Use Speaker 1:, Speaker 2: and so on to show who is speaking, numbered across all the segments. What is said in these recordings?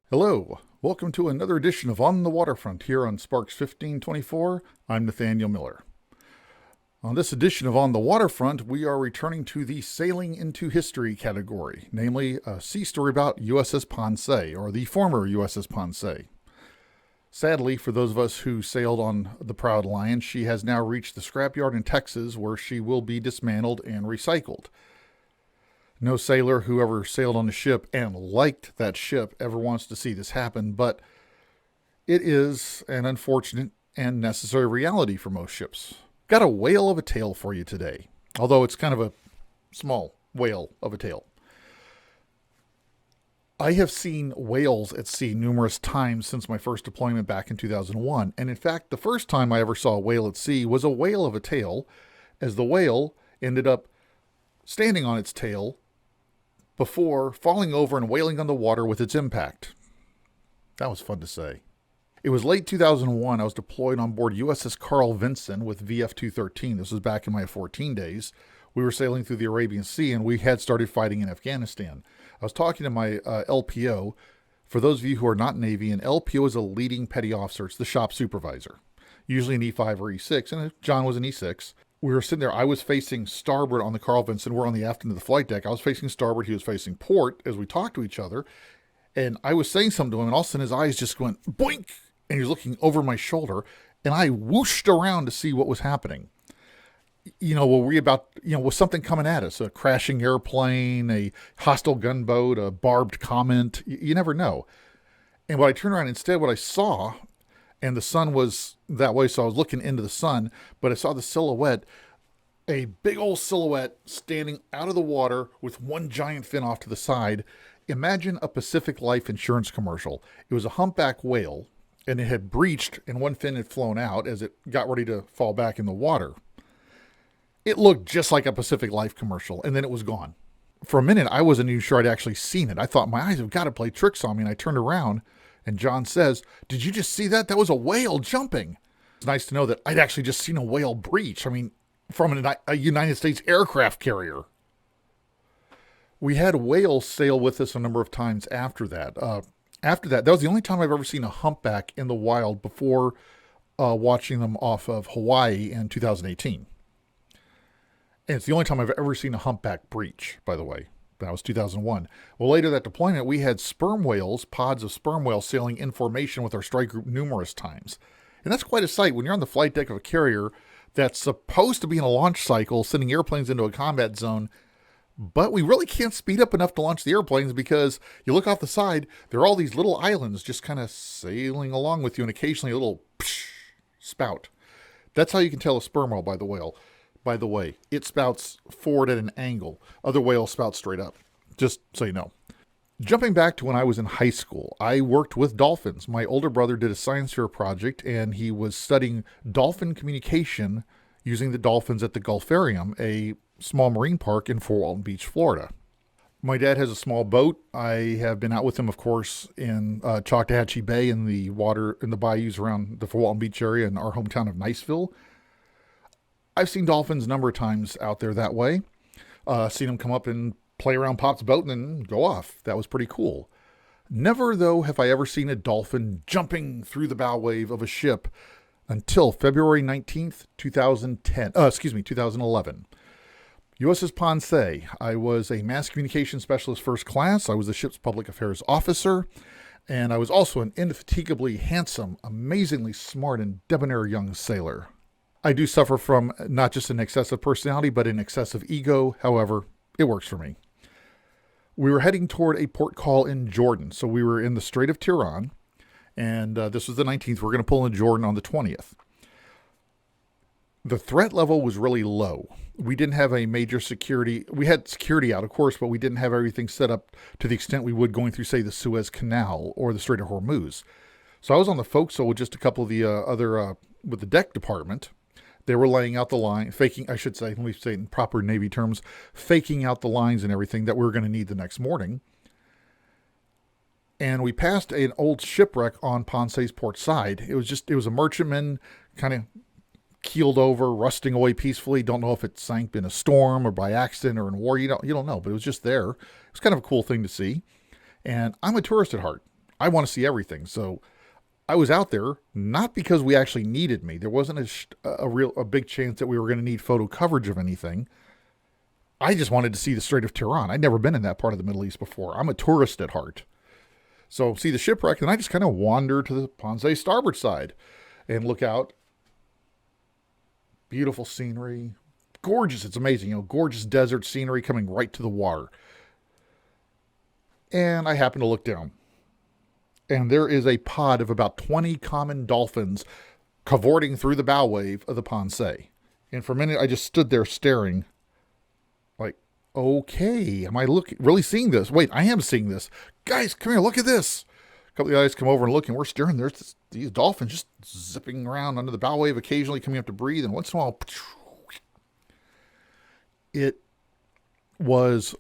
Speaker 1: Hello, welcome to another edition of On the Waterfront here on Sparks 1524. I'm Nathaniel Miller. On this edition of On the Waterfront, we are returning to the Sailing into History category, namely a sea story about USS Ponce, or the former USS Ponce. Sadly, for those of us who sailed on the Proud Lion, she has now reached the scrapyard in Texas where she will be dismantled and recycled. No sailor who ever sailed on a ship and liked that ship ever wants to see this happen, but it is an unfortunate and necessary reality for most ships. Got a whale of a tale for you today, although it's kind of a small whale of a tale. I have seen whales at sea numerous times since my first deployment back in 2001, and in fact, the first time I ever saw a whale at sea was a whale of a tale, as the whale ended up standing on its tail before falling over and wailing on the water with its impact. That was fun to say. It was late 2001. I was deployed on board USS Carl Vinson with VF-213. This was back in my 14 days. We were sailing through the Arabian Sea, and we had started fighting in Afghanistan. I was talking to my LPO. For those of you who are not Navy, an LPO is a leading petty officer. It's the shop supervisor, usually an E5 or E6, and John was an E6. We were sitting there. I was facing starboard on the Carl Vinson. We're on the aft end of the flight deck. I was facing starboard. He was facing port as we talked to each other. And I was saying something to him, and all of a sudden his eyes just went boink, and he was looking over my shoulder. And I whooshed around to see what was happening. Were we about, was something coming at us? A crashing airplane, a hostile gunboat, a barbed comment? You never know. And when I turned around, instead, what I saw, and the sun was that way, so I was looking into the sun, but I saw the silhouette, a big old silhouette standing out of the water with one giant fin off to the side. Imagine a Pacific Life insurance commercial. It was a humpback whale, and it had breached, and one fin had flown out as it got ready to fall back in the water. It looked just like a Pacific Life commercial, and then it was gone. For a minute, I wasn't even sure I'd actually seen it. I thought my eyes have got to play tricks on me, and I turned around, and John says, "Did you just see that? That was a whale jumping." It's nice to know that I'd actually just seen a whale breach. From a United States aircraft carrier. We had whales sail with us a number of times after that. That was the only time I've ever seen a humpback in the wild before watching them off of Hawaii in 2018. And it's the only time I've ever seen a humpback breach, by the way. That was 2001. Well, later that deployment, we had sperm whales, pods of sperm whales sailing in formation with our strike group numerous times. And that's quite a sight when you're on the flight deck of a carrier that's supposed to be in a launch cycle, sending airplanes into a combat zone, but we really can't speed up enough to launch the airplanes because you look off the side, there are all these little islands just kind of sailing along with you, and occasionally a little psh, spout. That's how you can tell a sperm whale by the whale. By the way, it spouts forward at an angle. Other whales spout straight up, just so you know. Jumping back to when I was in high school, I worked with dolphins. My older brother did a science fair project, and he was studying dolphin communication using the dolphins at the Gulfarium, a small marine park in Fort Walton Beach, Florida. My dad has a small boat. I have been out with him, of course, in Choctawhatchee Bay in the water, in the bayous around the Fort Walton Beach area in our hometown of Niceville. I've seen dolphins a number of times out there that way. Seen them come up and play around Pop's boat and then go off. That was pretty cool. Never, though, have I ever seen a dolphin jumping through the bow wave of a ship until February 19th, 2011. USS Ponce. I was a mass communication specialist first class. I was the ship's public affairs officer. And I was also an indefatigably handsome, amazingly smart, and debonair young sailor. I do suffer from not just an excessive personality, but an excessive ego. However, it works for me. We were heading toward a port call in Jordan. So we were in the Strait of Tiran, and this was the 19th. We're going to pull into Jordan on the 20th. The threat level was really low. We didn't have a major security. We had security out, of course, but we didn't have everything set up to the extent we would going through, say, the Suez Canal or the Strait of Hormuz. So I was on the forecastle with just a couple of the with the deck department. They were laying out the line, let me say it in proper Navy terms, faking out the lines and everything that we were going to need the next morning. And we passed an old shipwreck on Ponce's port side. It was a merchantman kind of keeled over, rusting away peacefully. Don't know if it sank in a storm or by accident or in war. You don't know, but it was just there. It was kind of a cool thing to see. And I'm a tourist at heart. I want to see everything. So I was out there not because we actually needed me. There wasn't a big chance that we were going to need photo coverage of anything. I just wanted to see the Strait of Tehran. I'd never been in that part of the Middle East before. I'm a tourist at heart. So see the shipwreck, and I just kind of wander to the Ponce starboard side and look out. Beautiful scenery. Gorgeous. It's amazing. Gorgeous desert scenery coming right to the water. And I happen to look down. And there is a pod of about 20 common dolphins cavorting through the bow wave of the Ponce. And for a minute, I just stood there staring. Like, okay, am I really seeing this? Wait, I am seeing this. Guys, come here, look at this. A couple of guys come over and look, and we're staring. There's these dolphins just zipping around under the bow wave, occasionally coming up to breathe, and once in a while, it was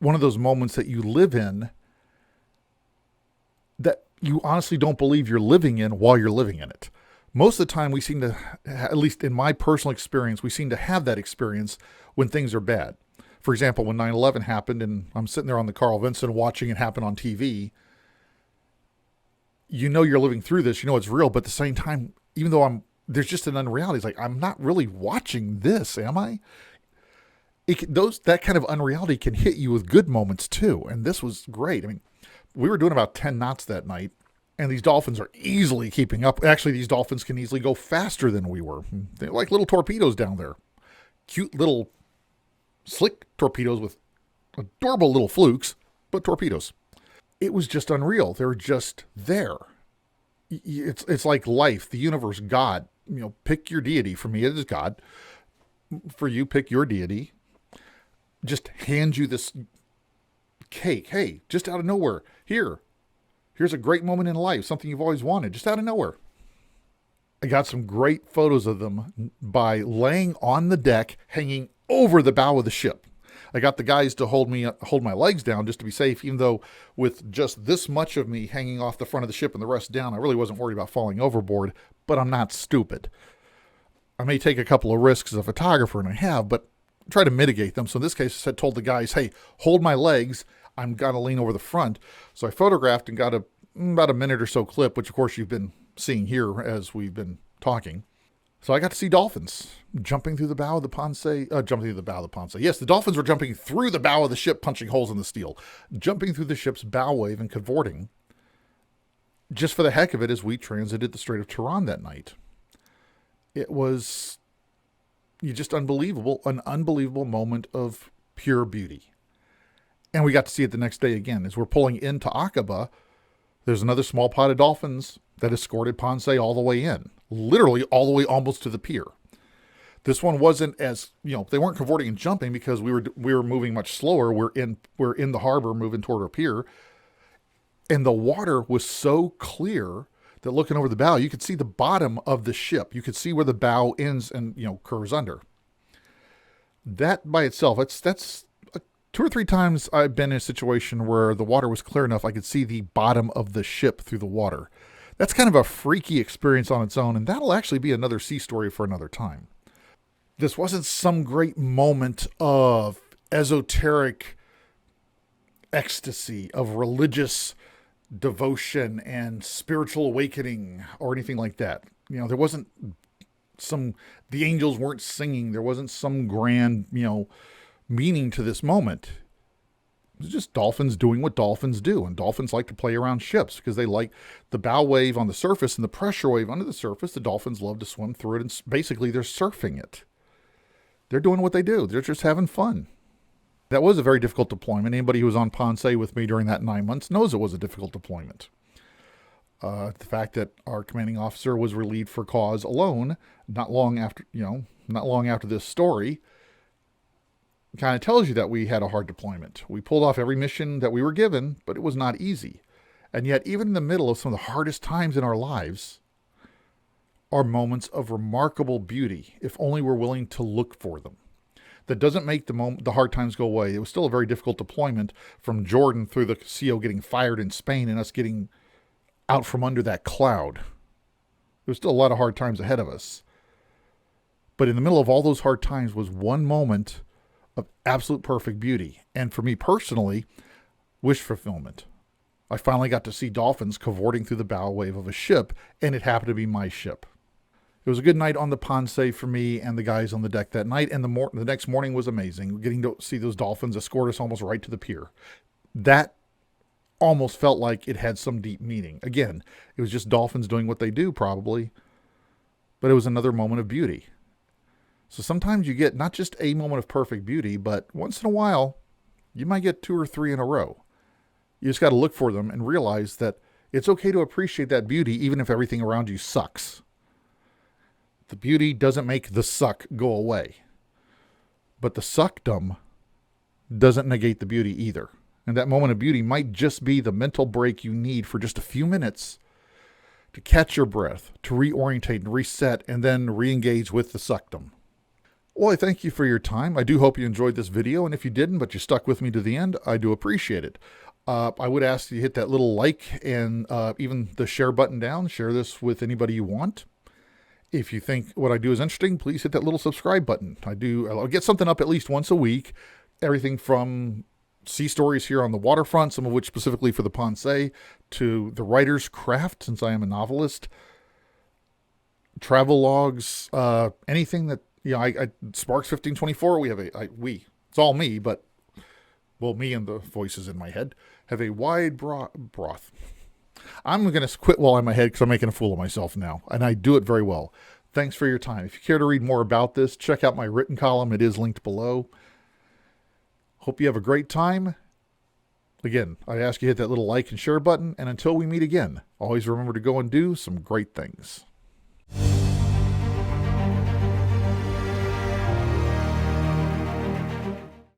Speaker 1: one of those moments that you live in that you honestly don't believe you're living in while you're living in it. Most of the time we seem to, at least in my personal experience, we seem to have that experience when things are bad. For example, when 9/11 happened and I'm sitting there on the Carl Vinson watching it happen on TV, you're living through this, it's real, but at the same time, even though there's just an unreality. It's like, I'm not really watching this, am I? That kind of unreality can hit you with good moments too. And this was great. I mean, we were doing about 10 knots that night, and these dolphins are easily keeping up. Actually, these dolphins can easily go faster than we were. They're like little torpedoes down there. Cute little slick torpedoes with adorable little flukes, but torpedoes. It was just unreal. They were just there. It's like life, the universe, God. Pick your deity. For me, it is God. For you, pick your deity. Just hand you this cake. Hey, just out of nowhere. Here's a great moment in life, something you've always wanted, just out of nowhere. I got some great photos of them by laying on the deck, hanging over the bow of the ship. I got the guys to hold my legs down just to be safe, even though with just this much of me hanging off the front of the ship and the rest down, I really wasn't worried about falling overboard, but I'm not stupid. I may take a couple of risks as a photographer, and I have, but try to mitigate them. So in this case, I told the guys, hey, hold my legs. I'm going to lean over the front. So I photographed and got about a minute or so clip, which of course you've been seeing here as we've been talking. So I got to see dolphins jumping through the bow of the Ponce. Yes, the dolphins were jumping through the bow of the ship, punching holes in the steel, jumping through the ship's bow wave and cavorting just for the heck of it as we transited the Strait of Tehran that night. It was just unbelievable, an unbelievable moment of pure beauty. And we got to see it the next day again. As we're pulling into Aqaba, there's another small pod of dolphins that escorted Ponce all the way in. Literally all the way almost to the pier. This one wasn't as, they weren't cavorting and jumping because we were moving much slower. We're in the harbor moving toward our pier. And the water was so clear that looking over the bow, you could see the bottom of the ship. You could see where the bow ends and, curves under. That by itself, that's 2 or 3 times I've been in a situation where the water was clear enough I could see the bottom of the ship through the water. That's kind of a freaky experience on its own, and that'll actually be another sea story for another time. This wasn't some great moment of esoteric ecstasy, of religious devotion and spiritual awakening or anything like that. There wasn't the angels weren't singing. There wasn't some grand, meaning to this moment. It's just dolphins doing what dolphins do. And dolphins like to play around ships because they like the bow wave on the surface and the pressure wave under the surface. The dolphins love to swim through it. And basically they're surfing it. They're doing what they do. They're just having fun. That was a very difficult deployment. Anybody who was on Ponce with me during that 9 months knows it was a difficult deployment. The fact that our commanding officer was relieved for cause alone, not long after this story, kind of tells you that we had a hard deployment. We pulled off every mission that we were given, but it was not easy. And yet, even in the middle of some of the hardest times in our lives, are moments of remarkable beauty, if only we're willing to look for them. That doesn't make the hard times go away. It was still a very difficult deployment from Jordan through the CO getting fired in Spain and us getting out from under that cloud. There was still a lot of hard times ahead of us. But in the middle of all those hard times was one moment of absolute perfect beauty. And for me personally, wish fulfillment. I finally got to see dolphins cavorting through the bow wave of a ship, and it happened to be my ship. It was a good night on the Ponce for me and the guys on the deck that night, and the next morning was amazing. Getting to see those dolphins escort us almost right to the pier. That almost felt like it had some deep meaning. Again, it was just dolphins doing what they do, probably, but it was another moment of beauty. So sometimes you get not just a moment of perfect beauty, but once in a while, you might get 2 or 3 in a row. You just got to look for them and realize that it's okay to appreciate that beauty even if everything around you sucks. The beauty doesn't make the suck go away. But the suckdom doesn't negate the beauty either. And that moment of beauty might just be the mental break you need for just a few minutes to catch your breath, to reorientate and reset, and then re-engage with the suckdom. Well, I thank you for your time. I do hope you enjoyed this video, and if you didn't, but you stuck with me to the end, I do appreciate it. I would ask you to hit that little like and even the share button down. Share this with anybody you want. If you think what I do is interesting, please hit that little subscribe button. I'll get something up at least once a week. Everything from sea stories here on the waterfront, some of which specifically for the Ponce, to the writer's craft, since I am a novelist, travel logs, anything that, Sparks 1524, it's all me, but, well, me and the voices in my head, have a wide broth. I'm going to quit while I'm ahead because I'm making a fool of myself now, and I do it very well. Thanks for your time. If you care to read more about this, check out my written column. It is linked below. Hope you have a great time. Again, I ask you to hit that little like and share button, and until we meet again, always remember to go and do some great things.